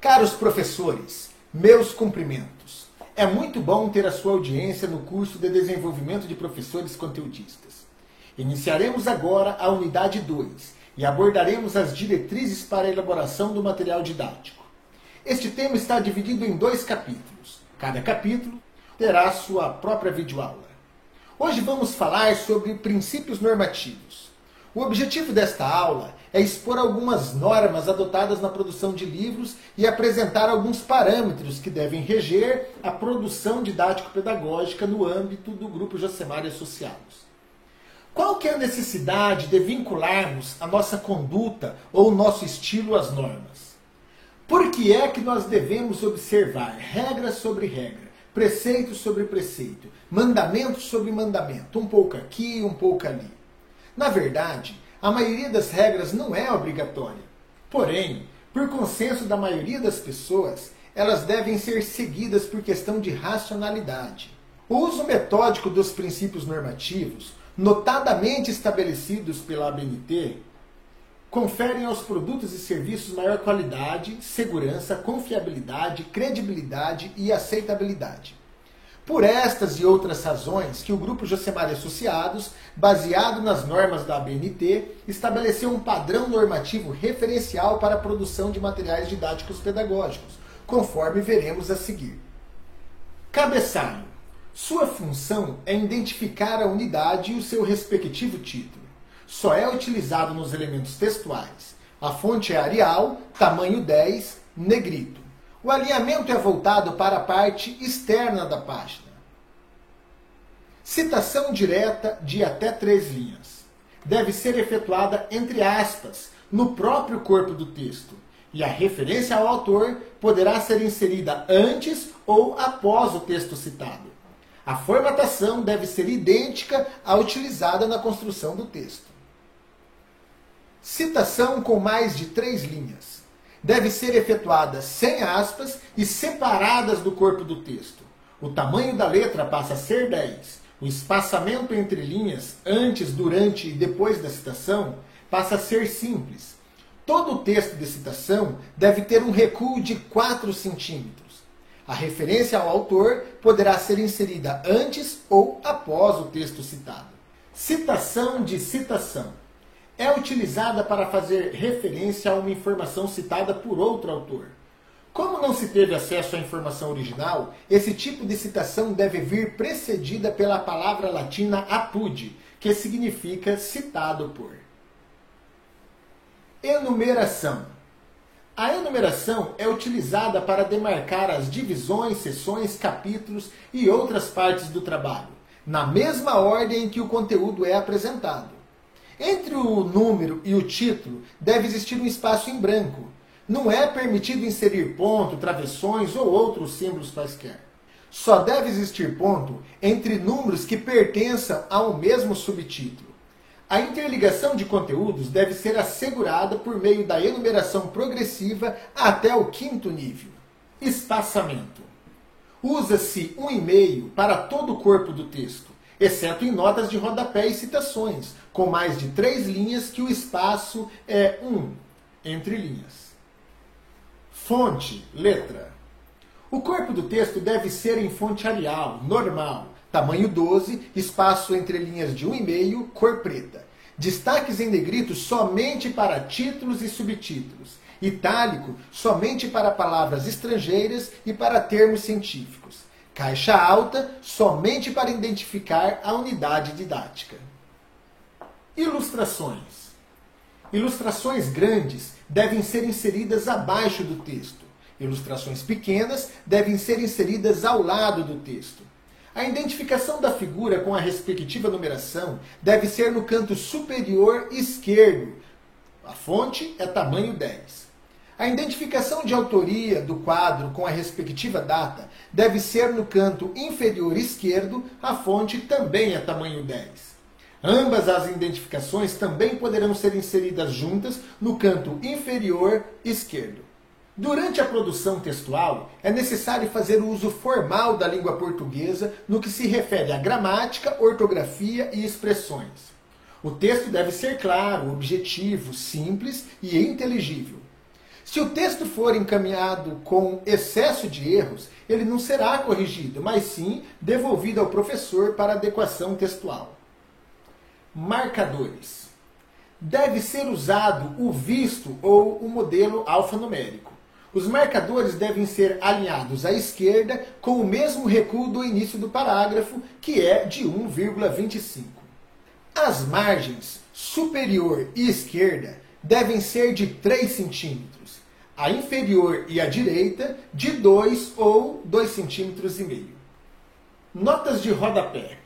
Caros professores, meus cumprimentos. É muito bom ter a sua audiência no curso de desenvolvimento de professores conteudistas. Iniciaremos agora a unidade 2 e abordaremos as diretrizes para a elaboração do material didático. Este tema está dividido em 2 capítulos. Cada capítulo terá sua própria videoaula. Hoje vamos falar sobre princípios normativos. O objetivo desta aula é expor algumas normas adotadas na produção de livros e apresentar alguns parâmetros que devem reger a produção didático-pedagógica no âmbito do Grupo Josemar e Associados. Qual que é a necessidade de vincularmos a nossa conduta ou o nosso estilo às normas? Por que é que nós devemos observar regra sobre regra, preceito sobre preceito, mandamento sobre mandamento, um pouco aqui, um pouco ali? Na verdade, a maioria das regras não é obrigatória. Porém, por consenso da maioria das pessoas, elas devem ser seguidas por questão de racionalidade. O uso metódico dos princípios normativos, notadamente estabelecidos pela ABNT, conferem aos produtos e serviços maior qualidade, segurança, confiabilidade, credibilidade e aceitabilidade. Por estas e outras razões que o Grupo Josemar e Associados, baseado nas normas da ABNT, estabeleceu um padrão normativo referencial para a produção de materiais didáticos pedagógicos, conforme veremos a seguir. Cabeçalho. Sua função é identificar a unidade e o seu respectivo título. Só é utilizado nos elementos textuais. A fonte é Arial, tamanho 10, negrito. O alinhamento é voltado para a parte externa da página. Citação direta de até 3 linhas. Deve ser efetuada entre aspas, no próprio corpo do texto, e a referência ao autor poderá ser inserida antes ou após o texto citado. A formatação deve ser idêntica à utilizada na construção do texto. Citação com mais de 3 linhas. Deve ser efetuada sem aspas e separadas do corpo do texto. O tamanho da letra passa a ser 10. O espaçamento entre linhas, antes, durante e depois da citação, passa a ser simples. Todo o texto de citação deve ter um recuo de 4 centímetros. A referência ao autor poderá ser inserida antes ou após o texto citado. Citação de citação. É utilizada para fazer referência a uma informação citada por outro autor. Como não se teve acesso à informação original, esse tipo de citação deve vir precedida pela palavra latina apud, que significa citado por. Enumeração. A enumeração é utilizada para demarcar as divisões, seções, capítulos e outras partes do trabalho, na mesma ordem em que o conteúdo é apresentado. Entre o número e o título deve existir um espaço em branco. Não é permitido inserir ponto, travessões ou outros símbolos quaisquer. Só deve existir ponto entre números que pertençam ao mesmo subtítulo. A interligação de conteúdos deve ser assegurada por meio da enumeração progressiva até o 5º nível. Espaçamento. Usa-se 1,5 para todo o corpo do texto, exceto em notas de rodapé e citações, com mais de 3 linhas que o espaço é 1 entre linhas. Fonte, letra. O corpo do texto deve ser em fonte Arial, normal, tamanho 12, espaço entre linhas de 1,5, cor preta. Destaques em negrito somente para títulos e subtítulos. Itálico somente para palavras estrangeiras e para termos científicos. Caixa alta somente para identificar a unidade didática. Ilustrações. Ilustrações grandes devem ser inseridas abaixo do texto. Ilustrações pequenas devem ser inseridas ao lado do texto. A identificação da figura com a respectiva numeração deve ser no canto superior esquerdo. A fonte é tamanho 10. A identificação de autoria do quadro com a respectiva data deve ser no canto inferior esquerdo. A fonte também é tamanho 10. Ambas as identificações também poderão ser inseridas juntas no canto inferior esquerdo. Durante a produção textual, é necessário fazer o uso formal da língua portuguesa no que se refere à gramática, ortografia e expressões. O texto deve ser claro, objetivo, simples e inteligível. Se o texto for encaminhado com excesso de erros, ele não será corrigido, mas sim devolvido ao professor para adequação textual. Marcadores. Deve ser usado o visto ou o modelo alfanumérico. Os marcadores devem ser alinhados à esquerda com o mesmo recuo do início do parágrafo, que é de 1,25. As margens superior e esquerda devem ser de 3 centímetros, a inferior e a direita de 2 ou 2,5 cm. Notas de rodapé.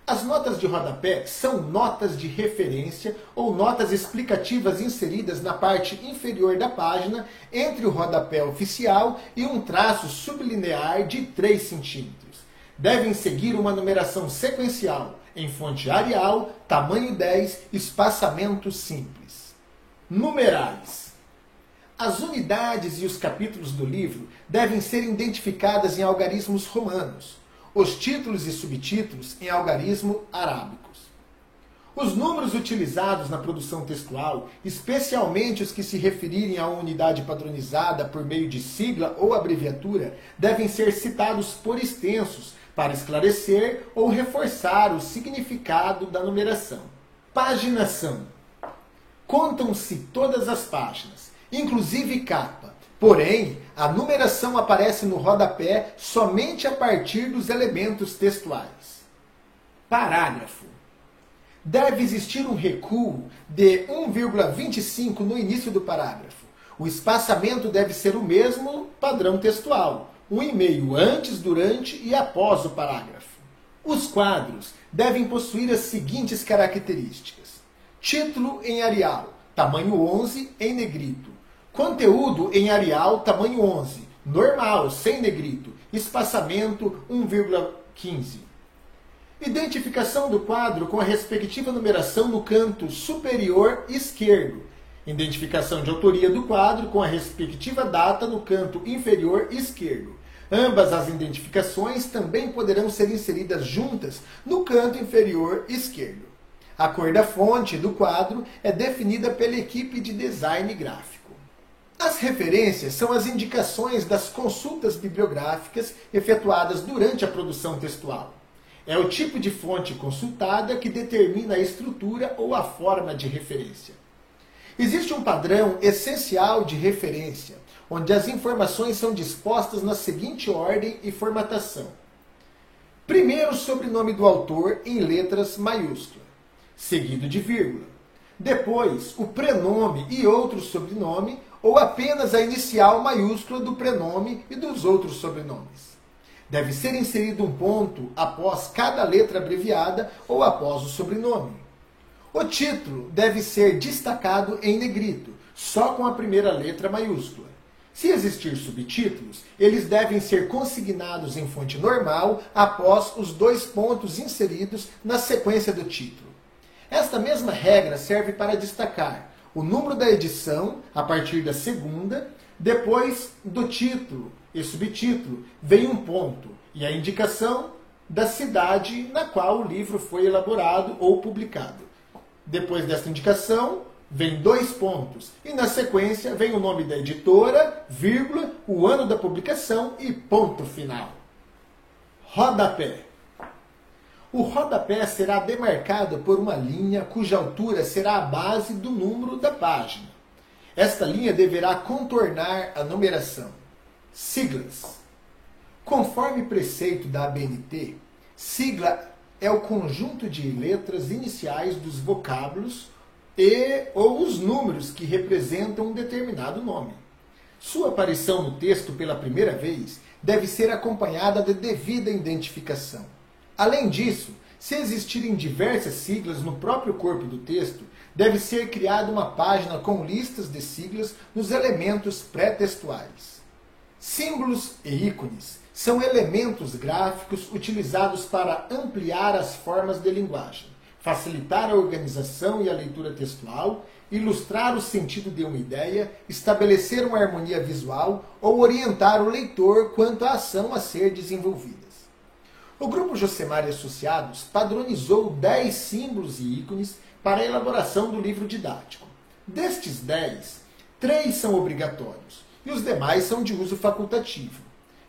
As notas de rodapé são notas de referência ou notas explicativas inseridas na parte inferior da página entre o rodapé oficial e um traço sublinear de 3 centímetros. Devem seguir uma numeração sequencial em fonte Arial, tamanho 10, espaçamento simples. Numerais. As unidades e os capítulos do livro devem ser identificadas em algarismos romanos, os títulos e subtítulos em algarismo arábicos. Os números utilizados na produção textual, especialmente os que se referirem a uma unidade padronizada por meio de sigla ou abreviatura, devem ser citados por extensos para esclarecer ou reforçar o significado da numeração. Paginação. Contam-se todas as páginas, inclusive capa. Porém, a numeração aparece no rodapé somente a partir dos elementos textuais. Parágrafo. Deve existir um recuo de 1,25 no início do parágrafo. O espaçamento deve ser o mesmo padrão textual, 1,5 antes, durante e após o parágrafo. Os quadros devem possuir as seguintes características: título em Arial, tamanho 11 em negrito. Conteúdo em Arial, tamanho 11, normal, sem negrito, espaçamento 1,15. Identificação do quadro com a respectiva numeração no canto superior esquerdo. Identificação de autoria do quadro com a respectiva data no canto inferior esquerdo. Ambas as identificações também poderão ser inseridas juntas no canto inferior esquerdo. A cor da fonte do quadro é definida pela equipe de design gráfico. As referências são as indicações das consultas bibliográficas efetuadas durante a produção textual. É o tipo de fonte consultada que determina a estrutura ou a forma de referência. Existe um padrão essencial de referência, onde as informações são dispostas na seguinte ordem e formatação. Primeiro o sobrenome do autor em letras maiúsculas, seguido de vírgula. Depois, o prenome e outro sobrenome, ou apenas a inicial maiúscula do prenome e dos outros sobrenomes. Deve ser inserido um ponto após cada letra abreviada ou após o sobrenome. O título deve ser destacado em negrito, só com a primeira letra maiúscula. Se existir subtítulos, eles devem ser consignados em fonte normal após os 2 pontos inseridos na sequência do título. Esta mesma regra serve para destacar o número da edição a partir da segunda, depois do título e subtítulo vem um ponto e a indicação da cidade na qual o livro foi elaborado ou publicado. Depois desta indicação vem 2 pontos e na sequência vem o nome da editora, vírgula, o ano da publicação e ponto final. Rodapé. O rodapé será demarcado por uma linha cuja altura será a base do número da página. Esta linha deverá contornar a numeração. Siglas. Conforme preceito da ABNT, sigla é o conjunto de letras iniciais dos vocábulos e ou os números que representam um determinado nome. Sua aparição no texto pela primeira vez deve ser acompanhada de devida identificação. Além disso, se existirem diversas siglas no próprio corpo do texto, deve ser criada uma página com listas de siglas nos elementos pré-textuais. Símbolos e ícones são elementos gráficos utilizados para ampliar as formas de linguagem, facilitar a organização e a leitura textual, ilustrar o sentido de uma ideia, estabelecer uma harmonia visual ou orientar o leitor quanto à ação a ser desenvolvida. O Grupo Josemar e Associados padronizou 10 símbolos e ícones para a elaboração do livro didático. Destes 10, 3 são obrigatórios e os demais são de uso facultativo.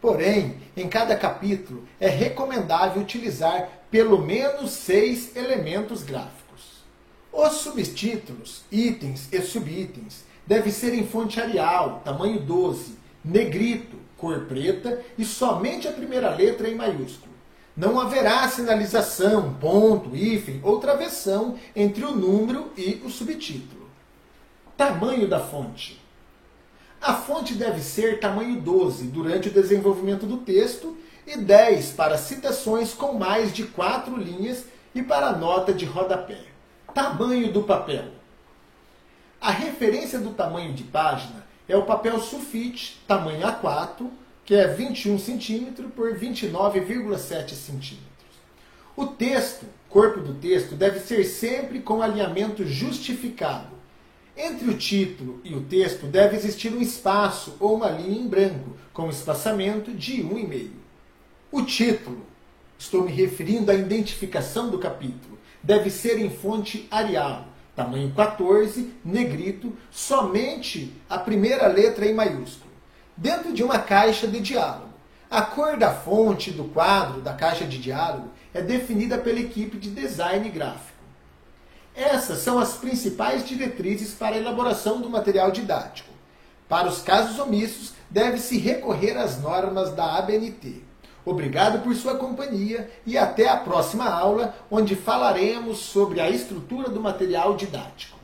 Porém, em cada capítulo é recomendável utilizar pelo menos 6 elementos gráficos. Os subtítulos, itens e subitens devem ser em fonte Arial, tamanho 12, negrito, cor preta e somente a primeira letra em maiúsculo. Não haverá sinalização, ponto, hífen ou travessão entre o número e o subtítulo. Tamanho da fonte. A fonte deve ser tamanho 12 durante o desenvolvimento do texto e 10 para citações com mais de 4 linhas e para nota de rodapé. Tamanho do papel. A referência do tamanho de página é o papel sulfite, tamanho A4, que é 21 cm por 29,7 cm. O texto, corpo do texto, deve ser sempre com alinhamento justificado. Entre o título e o texto deve existir um espaço ou uma linha em branco, com espaçamento de 1,5. O título, estou me referindo à identificação do capítulo, deve ser em fonte Arial, tamanho 14, negrito, somente a primeira letra em maiúsculo, dentro de uma caixa de diálogo. A cor da fonte do quadro da caixa de diálogo é definida pela equipe de design gráfico. Essas são as principais diretrizes para a elaboração do material didático. Para os casos omissos, deve-se recorrer às normas da ABNT. Obrigado por sua companhia e até a próxima aula, onde falaremos sobre a estrutura do material didático.